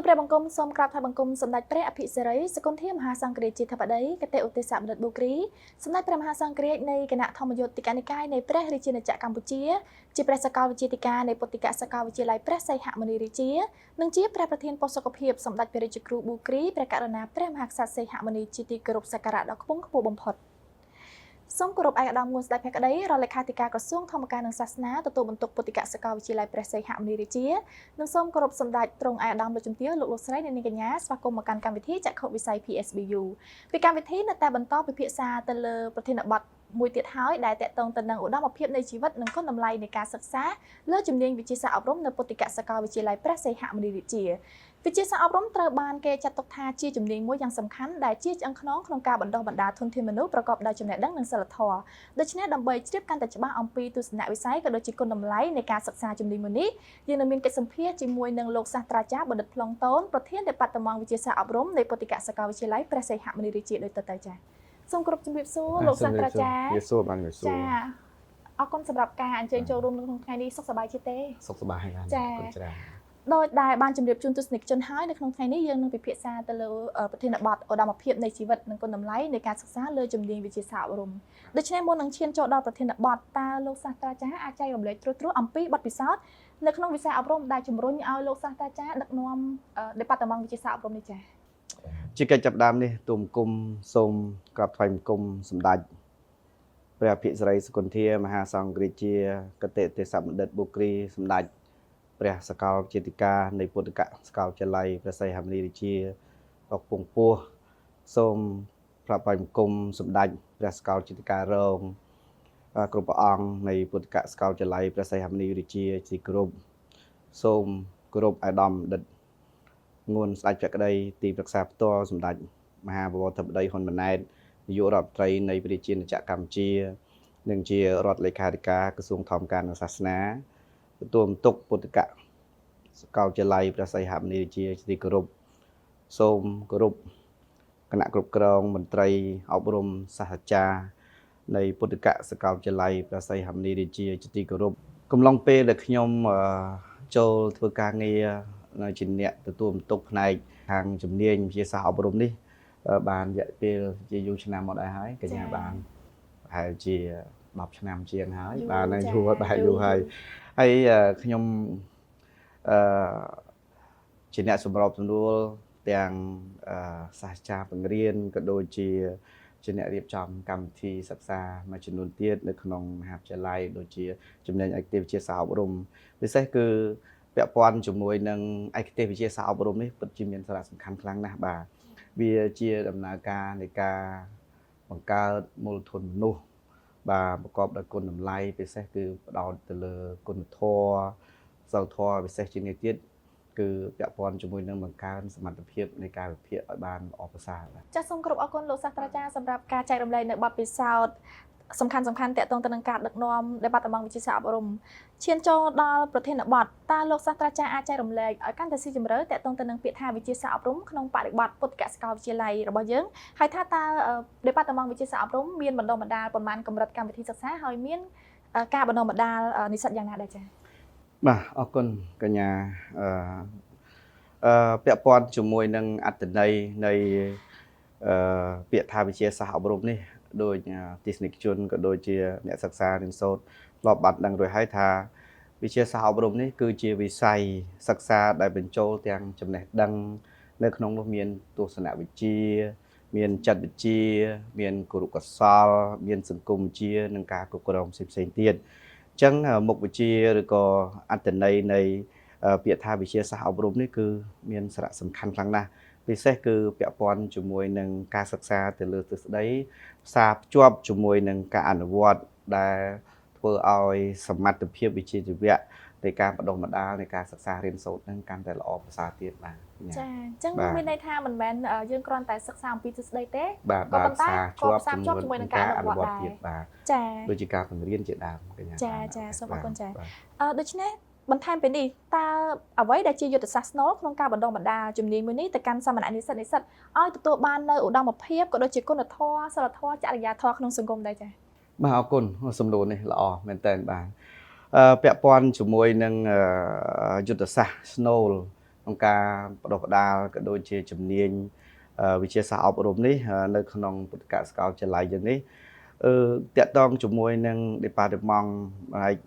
ព្រះបង្គំសូមក្រាបថ្វាយបង្គំសម្ដេចព្រះអភិសិរីសកុន្ធាមហាសង្ឃរាជជាធិបតីគតិឧទ្ទេសបណ្ឌិតប៊ូគ្រីសម្ដេចព្រះមហាសង្ឃរាជនៃគណៈធម្មយុត្តិកានិកាយនៃព្រះរាជាណាចក្រកម្ពុជាជាព្រះសាកលវិទ្យាធិការនៃពុទ្ធិកសាកលវិទ្យាល័យព្រះសីហមុនីរាជានិងជាព្រះប្រធានប៉ុស្តិ៍សុខភាពសម្ដេចព្រះរាជគ្រូប៊ូគ្រីព្រះករុណាព្រះមហាក្សត្រសីហមុនីជាទីគោរពសក្ការៈដ៏ខ្ពង់ខ្ពស់បំផុតសូមគោរពឯកឧត្តមងួនស្ដេចភក្តីរដ្ឋលេខាធិការក្រសួងធម្មការនិងសាសនាទទួលបន្ទុកពុទ្ធិកសាកលវិទ្យាល័យព្រះសីហមុនីរាជានិងសូមគោរពសម្ដេចទ្រង់ឯកឧត្តមលោកជំទាវលោកស្រីអ្នកនាងកញ្ញាស្វាគមន៍មកកាន់កម្មវិធីចក្ខុវិស័យ PSBU ពីកម្មវិធីនៅតែបន្តពិភាក្សាទៅលើប្រធានបទមួយទៀតហើយដែលតកតងទៅនឹងឧត្តមភាពនៃជីវិតនិងគុណតម្លៃនៃការសិក្សាលើជំនាញវិទ្យាសាស្ត្រអប់រំនៅពុទ្ធិកសាកលវិទ្យាល័យព្រះសីហមុនីរាជាវិទ្យាសាស្ត្រអប់រំត្រូវបានគេចាត់ទុកថាជាជំនាញមួយយ៉ាងសំខាន់ដែលជាឆ្អឹងខ្នងក្នុងការបណ្ដុះបណ្ដាលធនធានមនុស្សប្រកបដោយចំណេះដឹងនិងសីលធម៌ដូច្នេះដើម្បីជ្រាបកាន់តែច្បាស់អំពីទស្សនវិស័យក៏ដូចជាគុណតម្លៃនៃការសិក្សាជំនាញមួយនេះយើងនឹងមានកិច្ចសម្ភាសន៍ជាមួយនឹងលោកសាស្ត្រាចារ្យបណ្ឌិតប្លង់តូនប្រធានដេប៉ាតឺម៉ង់វិទ្យាសាស្ត្រអប់រំនៃពុទ្ធិកសាកលវិទ្យាល័យព្រះសីហមុនីរាជាដូចតទៅចា៎សូមគោរពជំរាបសួរលោកសាស្ត្រាចារ្យសួរបានជំរាបសួរចាអរគុណសម្រាប់ការអញ្ជើញចូលរួមក្នុងថ្ងៃនេះសុខសប្បាយជាទេសុខសប្បាយហើយបានចាដោយដែលបានជម្រាបជូនទស្សនិកជនហើយនៅក្នុងថ្ងៃនេះយើងនឹងពិភាក្សាទៅលើប្រធានបទឧត្តមភាពនៃជីវិតនិងគុណតម្លៃនៃការសិក្សាលើជំនាញវិទ្យាសាស្ត្រអប់រំដូច្នេះមុននឹងឈានចូលដល់ប្រធានបទតើលោកសាស្ត្រាចារ្យអាចចែករំលែកត្រួសអំពីបទពិសោធន៍នៅក្នុងវិស័យអប់រំដែលជំរុញឲ្យលោកសាស្ត្រាចារ្យដឹកនាំដេប៉ាតឺម៉ង់វិទ្យាសាស្ត្រអប់រំនេះចា៎ជាកិច្ចចាប់ផ្ដើមនេះទូមគុំសូមក្រាបថ្វាយបង្គំសម្ដេចព្រះអភិសិរីសកុន្ធាមហាសង្ឃរាជាគតិឧទ្ទេសបណ្ឌិតប៊ូគ្រីសម្ដេចព្រះសាកលវិទ្យាធិការនៃពុទ្ធិកសាកលវិទ្យាល័យព្រះសីហមុនីរាជាអពងពោះសូមក្រាបថ្វាយបង្គំសម្ដេចព្រះសាកលវិទ្យាធិការរងគ្រប់ព្រះអង្គនៃពុទ្ធិកសាកលវិទ្យាល័យព្រះសីហមុនីរាជាទីគោរពសូមគោរពអាដាមបណ្ឌិតងួនស្ដេចភក្តីទីប្រឹក្សាផ្ទាល់សម្ដេចមហាបវរធិបតីហ៊ុនម៉ាណែតនាយករដ្ឋមន្ត្រីនៃព្រះរាជាណាចក្រកម្ពុជានិងជារដ្ឋលេខាធិការក្រសួងធម្មការនិងសាសនាទទួលបន្ទុកពុទ្ធិកសាកលវិទ្យាល័យព្រះសីហមុនីរាជាទីគោរពសូមគោរពគណៈគ្រប់គ្រងមន្ត្រីអប់រំសាស្ត្រាចារ្យនៃពុទ្ធិកសាកលវិទ្យាល័យព្រះសីហមុនីរាជាទីគោរពកំឡុងពេលដែលខ្ញុំចូលធ្វើការងារជាអ្នកទទួលបន្ទុកផ្នែកខាងជំនាញវិទ្យាសាស្ត្រអប់រំនេះបានរយៈពេលជាយូរឆ្នាំមកដែរហើយកញ្ញាបានប្រហែលជា10ឆ្នាំជាងហើយបានយូរបែរយូរហើយខ្ញុំជាអ្នកសម្របសម្រួលទាំងសាស្ត្រាចារ្យបង្រៀនក៏ដូចជាអ្នករៀបចំកម្មវិធីសិក្សាមួយចំនួនទៀតនៅក្នុងមហាវិទ្យាល័យដូចជាជំនាញឯកទេសវិទ្យាសាស្ត្រអប់រំពិសេសគឺពាក់ព័ន្ធជាមួយនឹងឯកទេសវិទ្យាសាស្ត្រអប់រំនេះពិតជាមានសារៈសំខាន់ខ្លាំងណាស់បាទវាជាដំណើរការនៃការបង្កើតមូលធនមនុស្សបាទប្រកបដោយគុណតម្លៃពិសេសគឺផ្ដោតទៅលើគុណធម៌សីលធម៌ពិសេសជាងនេះទៀតគឺពាក់ព័ន្ធជាមួយនឹងបង្កើនសមត្ថភាពនៃការវិភាគឲ្យបានល្អប្រសើរបាទចាសសូមគោរពអរគុណលោកសាស្ត្រាចារ្យសម្រាប់ការចែករំលែកនៅបទពិសោធន៍សំខាន់តកតងទៅនឹងការដឹកនាំដេប៉ាតឺម៉ង់វិទ្យាសាស្ត្រអប់រំឈានចូលដល់ប្រធានបទតើលោកសាស្ត្រាចារ្យអាចចែករំលែកឲ្យកាន់តែស៊ីជម្រៅតកតងទៅនឹងពាក្យថាវិទ្យាសាស្ត្រអប់រំក្នុងបរិបទពុទ្ធិកសាកលវិទ្យាល័យរបស់យើងហើយថាតើដេប៉ាតឺម៉ង់វិទ្យាសាស្ត្រអប់រំមានបណ្ដុះបណ្ដាលប៉ុន្មានកម្រិតកម្មវិធីសិក្សាហើយមានការបណ្ដុះបណ្ដាលនិស្សិតយ៉ាងណាដែរចា៎បាទអរគុណកញ្ញាពាក់ព័ន្ធជាមួយនឹងអត្ថន័យនៃពាក្យថាវិទ្យាសាស្ត្រអប់រំនេះដោយទស្សនិកជនក៏ដូចជាអ្នកសិក្សារៀនសូត្រធ្លាប់បានដឹងរួចហើយថាវិទ្យាសាស្ត្រអប់រំនេះគឺជាវិស័យសិក្សាដែលបញ្ចូលទាំងចំណេះដឹងនៅក្នុងនោះមានទស្សនវិជ្ជាមានចិត្តវិទ្យាមានគរុកោសល្យមានសង្គមវិទ្យានិងការគ្រប់គ្រងផ្សេងៗទៀតអញ្ចឹងមុខវិជ្ជាឬក៏អត្ថន័យនៃពាក្យថាវិទ្យាសាស្ត្រអប់រំនេះគឺមានសារៈសំខាន់ខ្លាំងណាស់ពិសេសគឺពាក់ព័ន្ធជាមួយនឹងការសិក្សាទៅលើទ្រឹស្ដីផ្សារភ្ជាប់ជាមួយនឹងការអនុវត្តដែលធ្វើឲ្យសមត្ថភាពវិជ្ជាជីវៈនៃការបណ្ដុះបណ្ដាលនៃការសិក្សារៀនសូត្រនឹងកាន់តែល្អប្រសើរទៀតបាទចាអញ្ចឹងមានន័យថាមិនមែនយើងគ្រាន់តែសិក្សាអំពីទ្រឹស្ដីទេក៏ប៉ុន្តែក៏ផ្សារភ្ជាប់ជាមួយនឹងការអនុវត្តទៀតបាទចាដូចជាការបង្រៀនជាដើមកញ្ញាចាសូមអរគុណចាដូច្នេះបន្ថែមពីនេះតើអ្វីដែលជាយុទ្ធសាស្ត្រស្នូលក្នុងការបណ្ដុះបណ្ដាលជំនាញមួយនេះទៅកាន់សាមញ្ញនិស្សិតឲ្យទទួលបាននៅឧត្តមភាពក៏ដូចជាគុណធម៌សិលធម៌ចរិយាធម៌ក្នុងសង្គមដែរចា៎បាទអរគុណសំណួរនេះល្អមែនតើបាទពាក់ព័ន្ធជាមួយនឹងយុទ្ធសាស្ត្រស្នូល ក្នុងការបដិបដាលក៏ដូចជាជំនាញវិទ្យាសាស្ត្រអប់រំនេះនៅក្នុងពុទ្ធិកសាកលវិទ្យាល័យយើងនេះតាក់ទងជាមួយនឹង Department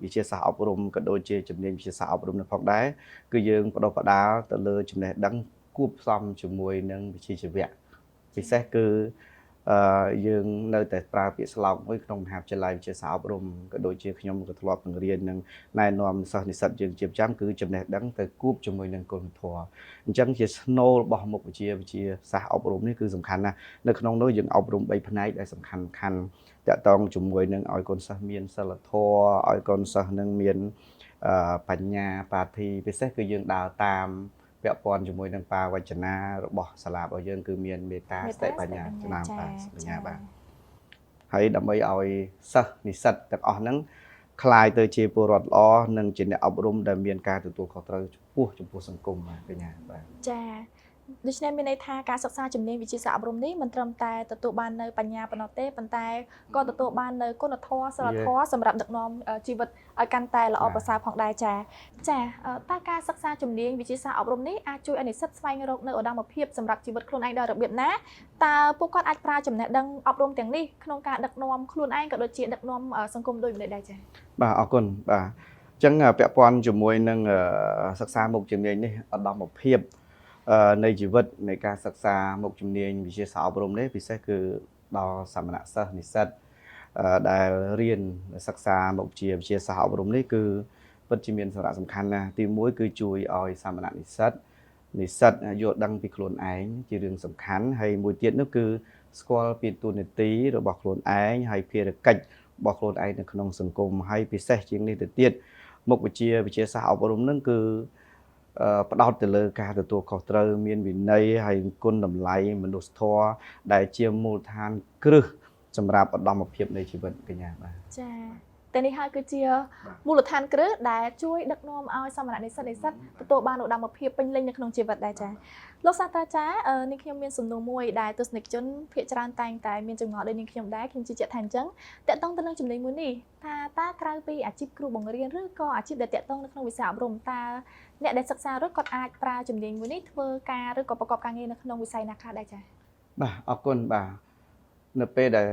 វិទ្យាសាស្ត្រអប់រំក៏ដូចជាជំនាញវិទ្យាសាស្ត្រអប់រំនេះផងដែរគឺយើងបដិបដាលទៅលើចំណេះដឹងគួបផ្សំជាមួយនឹងវិជ្ជាជីវៈពិសេសគឺយើងនៅតែប្រើពាក្យស្លោកមួយក្នុងមហាវិទ្យាល័យវិទ្យាសាស្ត្រអប់រំក៏ដូចជាខ្ញុំក៏ធ្លាប់បង្រៀននឹងណែនាំសិស្សនិស្សិតយើងជាប្រចាំគឺចំណេះដឹងទៅគួបជាមួយនឹងគុណធម៌អញ្ចឹងជាស្នូលរបស់មុខវិជ្ជាសាស្ត្រអប់រំនេះគឺសំខាន់ណាស់នៅក្នុងនោះយើងអប់រំ3ផ្នែកដែលសំខាន់តាក់ទងជាមួយនឹងឲ្យកូនសិស្សមានសិលធម៌ឲ្យកូនសិស្សនឹងមានបញ្ញាបាធីពិសេសគឺយើងដើរតាមពាក់ព័ន្ធជាមួយនឹងបាវចនារបស់សាលារបស់យើងគឺមានមេត្តាសតិបញ្ញាចំណាំបាទបញ្ញាបាទហើយដើម្បីឲ្យសិស្សនិស្សិតទាំងអស់ហ្នឹងคลายទៅជាពលរដ្ឋល្អនិងជាអ្នកអប់រំដែលមានការទទួលខុសត្រូវចំពោះសង្គមបាទបញ្ញាបាទចាដូច្នេះមានន័យថាការសិក្សាជំនាញវិទ្យាសាស្ត្រអប់រំនេះមិនត្រឹមតែទទួលបាននៅបញ្ញាប៉ុណ្ណោះទេប៉ុន្តែក៏ទទួលបាននៅគុណធម៌សិលធម៌សម្រាប់ដឹកនាំជីវិតឲ្យកាន់តែល្អប្រសើរផងដែរចាតើការសិក្សាជំនាញវិទ្យាសាស្ត្រអប់រំនេះអាចជួយឲ្យនិស្សិតស្វែងរកនៅឧត្តមភាពសម្រាប់ជីវិតខ្លួនឯងដោយរបៀបណាតើពួកគាត់អាចប្រើចំណេះដឹងអប់រំទាំងនេះក្នុងការដឹកនាំខ្លួនឯងក៏ដូចជាដឹកនាំសង្គមដោយម្ដេចដែរចាបាទអរគុណបាទអញ្ចឹងពាក់ព័ន្ធជាមួយនឹងសិក្សាមុខជំនាញនេះឧត្តមភាពនៃជីវិតនៃការសិក្សាមុខជំនាញវិទ្យាសាស្ត្រអប់រំនេះពិសេសគឺដល់សាមណសិស្សនិស្សិតដែលរៀនសិក្សាមុខវិជ្ជាវិទ្យាសាស្ត្រអប់រំនេះគឺពិតជាមានសារៈសំខាន់ណាស់ទី1គឺជួយឲ្យសាមណនិស្សិតយល់ដឹងពីខ្លួនឯងជារឿងសំខាន់ហើយមួយទៀតនោះគឺស្គាល់ពីតួនាទីរបស់ខ្លួនឯងហើយភារកិច្ចរបស់ខ្លួនឯងនៅក្នុងសង្គមហើយពិសេសជាងនេះទៅទៀតមុខវិជ្ជាវិទ្យាសាស្ត្រអប់រំនឹងគឺផ្ដោតទៅលើការទទួលខុសត្រូវមានវិន័យហើយគុណតម្លៃមនុស្សធម៌ដែលជាមូលដ្ឋានគ្រឹះសម្រាប់ឧត្តមភាពនៃជីវិតកញ្ញាបាទចាតែនេះហើយគឺជាមូលដ្ឋានគ្រឹះដែលជួយដឹកនាំឲ្យសាមណនិស្សិតទទួលបានឧត្តមភាពពេញលេញនៅក្នុងជីវិតដែរចាលោកសាស្ត្រាចារ្យនេះខ្ញុំមានសំណួរមួយដែលទស្សនិកជនភាគច្រើនតែងតែមានចម្ងល់ដូចនេះខ្ញុំដែរខ្ញុំជឿជាក់ថាអញ្ចឹងតកតងទៅនឹងជំនាញមួយនេះថាតើក្រៅពីអាជីពគ្រូបង្រៀនឬក៏អាជីពដែលតកតងនៅក្នុងវិស័យអប់រំតើអ្នកដែលសិក្សារួចគាត់អាចប្រើជំនាញមួយនេះធ្វើការឬក៏ប្រកបការងារនៅក្នុងវិស័យណាខ្លះដែរចាបាទអរគុណបាទនៅពេលដែល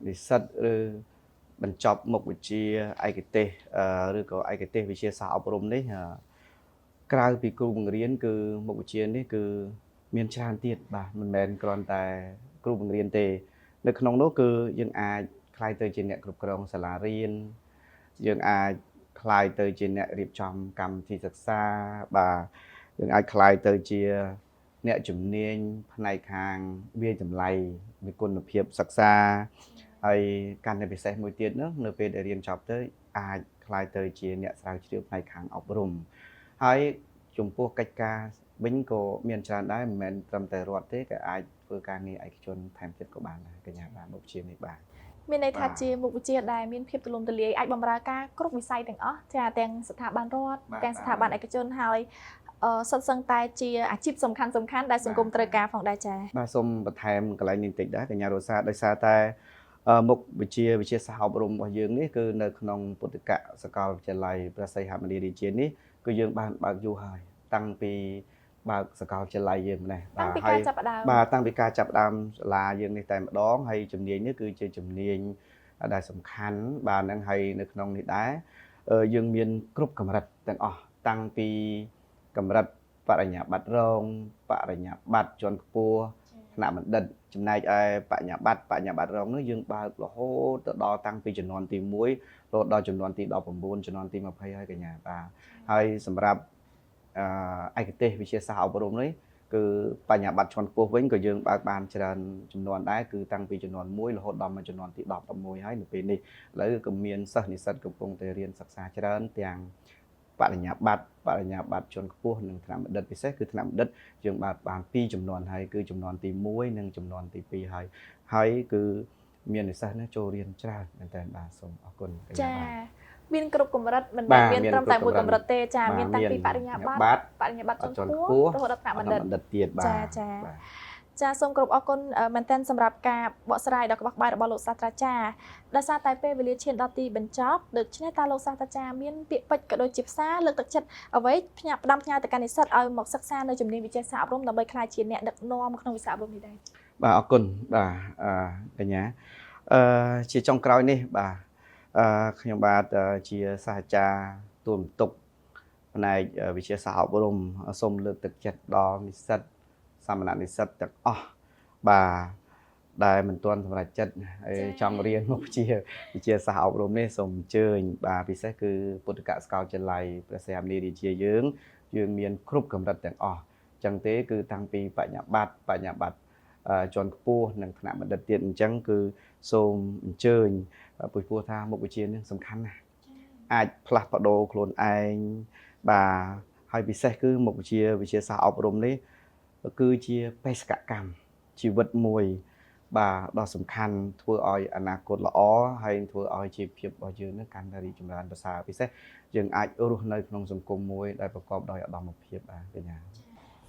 និស្សិតឬបញ្ចប់មុខវិជ្ជាឯកទេសឬក៏ឯកទេសវិទ្យាសាស្ត្រអប់រំនេះក្រៅពីគ្រូបង្រៀនគឺមុខវិជ្ជានេះគឺមានច្រើនទៀតបាទមិនមែនគ្រាន់តែគ្រូបង្រៀនទេនៅក្នុងនោះគឺយើងអាចក្លាយទៅជាអ្នកគ្រប់គ្រងសាលារៀនយើងអាចក្លាយទៅជាអ្នករៀបចំកម្មវិធីសិក្សាបាទយើងអាចក្លាយទៅជាអ្នកជំនាញផ្នែកខាងវាយតម្លៃនៃគុណភាពសិក្សាហើយកាន់តែពិសេសមួយទៀតនោះនៅពេលដែលរៀនចប់ទៅអាចក្លាយទៅជាអ្នកស្រាវជ្រាវផ្នែកខាងអប់រំហើយចំពោះកិច្ចការវិញក៏មានច្រើនដែរមិនមែនត្រឹមតែរដ្ឋទេក៏អាចធ្វើការងារឯកជនថែមទៀតក៏បានដែរកញ្ញាបាទមុខវិជ្ជានេះបាទមានន័យថាជាមុខវិជ្ជាដែលមានភាពទូលំទូលាយអាចបម្រើការគ្រប់វិស័យទាំងអស់ចាទាំងស្ថាប័នរដ្ឋទាំងស្ថាប័នឯកជនហើយសុទ្ធសឹងតែជាអាជីពសំខាន់ដែលសង្គមត្រូវការផងដែរចា៎បាទសូមបន្ថែមកន្លែងនេះបន្តិចដែរកញ្ញារសាដោយសារតែមុខវិជ្ជាវិទ្យាសាស្ត្រអប់រំរបស់យើងនេះគឺនៅក្នុងពុទ្ធិកសាកលវិទ្យាល័យព្រះសីហមុនីរាជានេះគឺយើងបានបើកយូរហើយតាំងពីបើកសាកលវិទ្យាល័យយើងម្លេះតាំងពីការចាប់ផ្ដើមបាទតាំងពីការចាប់ផ្ដើមសាលាយើងនេះតែម្ដងហើយជំនាញនេះគឺជាជំនាញដែលសំខាន់បាទហ្នឹងហើយនៅក្នុងនេះដែរយើងមានគ្រប់កម្រិតទាំងអស់តាំងពីកម្រិតបរិញ្ញាបត្ររងបរិញ្ញាបត្រជាន់ខ្ពស់ថ្នាក់បណ្ឌិតចំណែកឯបញ្ញាបត្ររងនោះយើងបើករហូតទៅដល់តាំងពីចំនួនទី1រហូតដល់ចំនួនទី19ចំនួនទី20ហើយកញ្ញាបាទហើយសម្រាប់ឯកទេសវិទ្យាសាស្ត្រអប់រំនេះគឺបញ្ញាបត្រជាន់ខ្ពស់វិញក៏យើងបើកបានច្រើនចំនួនដែរគឺតាំងពីចំនួន1រហូតដល់មកចំនួនទី10 11ហើយនៅពេលនេះឥឡូវក៏មានសិស្សនិស្សិតកំពុងតែរៀនសិក្សាច្រើនទាំងបរិញ្ញាបត្រជាន់ខ្ពស់និងថ្នាក់បណ្ឌិតពិសេសគឺថ្នាក់បណ្ឌិតយើងបើកបាន2ចំនួនហើយគឺចំនួនទី1និងចំនួនទី2ហើយគឺមាននិស្សិតនេះចូលរៀនច្រើនមែនតើបាទសូមអរគុណចាមានគ្រប់កម្រិតមិនមែនមានត្រឹមតែមួយកម្រិតទេចាមានតាំងពីបរិញ្ញាបត្រជាន់ខ្ពស់រហូតដល់ថ្នាក់បណ្ឌិតទៀតបាទចា ចាសូមគោរពអរគុណមែនទែនសម្រាប់ការបកស្រាយដ៏ក្បោះក្បាយរបស់លោកសាស្ត្រាចារ្យដោយសារតែពេលវេលាឈានដល់ទីបញ្ចប់ដូច្នេះតើលោកសាស្ត្រាចារ្យមានពាក្យពេចន៍ក៏ដូចជាផ្សារលើកទឹកចិត្តអ្វីផ្ដាំផ្ញើទៅកាន់និស្សិតឲ្យមកសិក្សានៅជំនាញវិទ្យាសាស្ត្រអប់រំដើម្បីក្លាយជាអ្នកដឹកនាំក្នុងវិស័យអប់រំនេះដែរ បាទអរគុណបាទកញ្ញាជាចុងក្រោយនេះបាទខ្ញុំបាទជាសាស្ត្រាចារ្យទូនបន្ទុកផ្នែកវិទ្យាសាស្ត្រអប់រំសូមលើកទឹកចិត្តដល់និស្សិតសាមញ្ញនិស្សិតទាំងអស់បាទដែលមិនទាន់សម្រេចចិត្តចង់រៀនមុខជាវិទ្យាសាស្ត្រអប់រំនេះសូមអញ្ជើញបាទពិសេសគឺពុទ្ធិកសាកលវិទ្យាល័យព្រះសីហមុនីរាជាយើងមានគ្រប់កម្រិតទាំងអស់អញ្ចឹងទេគឺតាំងពីបញ្ញាបត្រជាន់ខ្ពស់និងថ្នាក់បណ្ឌិតទៀតអញ្ចឹងគឺសូមអញ្ជើញពីព្រោះថាមុខវិជ្ជានេះសំខាន់ណាស់អាចផ្លាស់ប្ដូរខ្លួនឯងបាទហើយពិសេសគឺមុខវិជ្ជាសាស្ត្រអប់រំនេះគឺជាបេសកកម្មជីវិតមួយបាទដ៏សំខាន់ធ្វើឲ្យអនាគតល្អហើយធ្វើឲ្យជីវភាពរបស់យើងនឹងកាន់តែរីកចម្រើនប្រសើរពិសេសយើងអាចរស់នៅក្នុងសង្គមមួយដែលប្រកបដោយឧត្តមភាពបាទកញ្ញា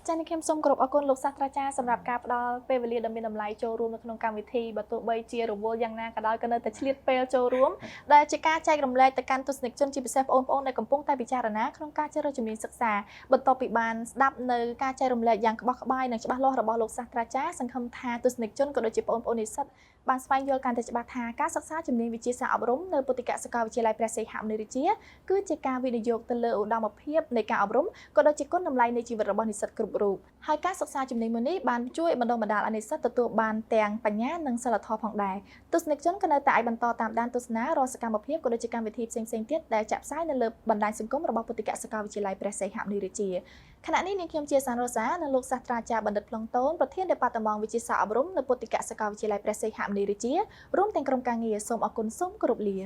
ចា៎ខ្ញុំសូមគោរពអរគុណលោកសាស្ត្រាចារ្យសម្រាប់ការផ្ដល់ពេលវេលាដ៏មានតម្លៃចូលរួមនៅក្នុងកម្មវិធីបើទោះបីជារវល់យ៉ាងណាក៏ដោយក៏នៅតែឆ្លៀតពេលចូលរួមដែលជាការចែករំលែកទៅកាន់ទស្សនិកជនជាពិសេសបងប្អូនដែលកំពុងតែពិចារណាក្នុងការជ្រើសរើសជំនាញសិក្សាបន្ទាប់ពីបានស្ដាប់នៅការចែករំលែកយ៉ាងក្បោះក្បាយនិងច្បាស់លាស់របស់លោកសាស្ត្រាចារ្យសង្ឃឹមថាទស្សនិកជនក៏ដូចជាបងប្អូននិស្សិតបានស្វែងយល់កាន់តែច្បាស់ថាការសិក្សាជំនាញវិទ្យាសាស្ត្រអប់រំនៅពុទ្ធិកសាកលវិទ្យាល័យព្រះសីហមុនីរាជាគឺជាការវិនិយោគទៅលើឧត្តមភាពនៃការអប់រំក៏ដូចជាគុណតម្លៃនៃជីវិតរបស់និស្សិតគ្រប់រូបហើយការសិក្សាជំនាញមួយនេះបានជួយបណ្ដុះបណ្ដាលឲ្យនិស្សិតទទួលបានទាំងបញ្ញានិងសីលធម៌ផងដែរទស្សនិកជនក៏នៅតែអាចបន្តតាមដានទស្សនារាល់សកម្មភាពក៏ដូចជាកម្មវិធីផ្សេងៗទៀតដែលចាក់ផ្សាយនៅលើបណ្ដាញសង្គមរបស់ពុទ្ធិកសាកលវិទ្យាល័យព្រះសីហមុនីរាជាខណៈនេះនាងខ្ញុំជាសានរសានិងលោកសាស្ត្រាចារ្យបណ្ឌិតផ្លុងតូនប្រធានដេប៉ាតឺម៉ង់វិទ្យាសាស្ត្រអប់រំនៅពុទ្ធិកសាកលវិទ្យាល័យព្រះសីហមុនីរាជារួមទាំងក្រុមការងារសូមអរគុណសូមគោរពលា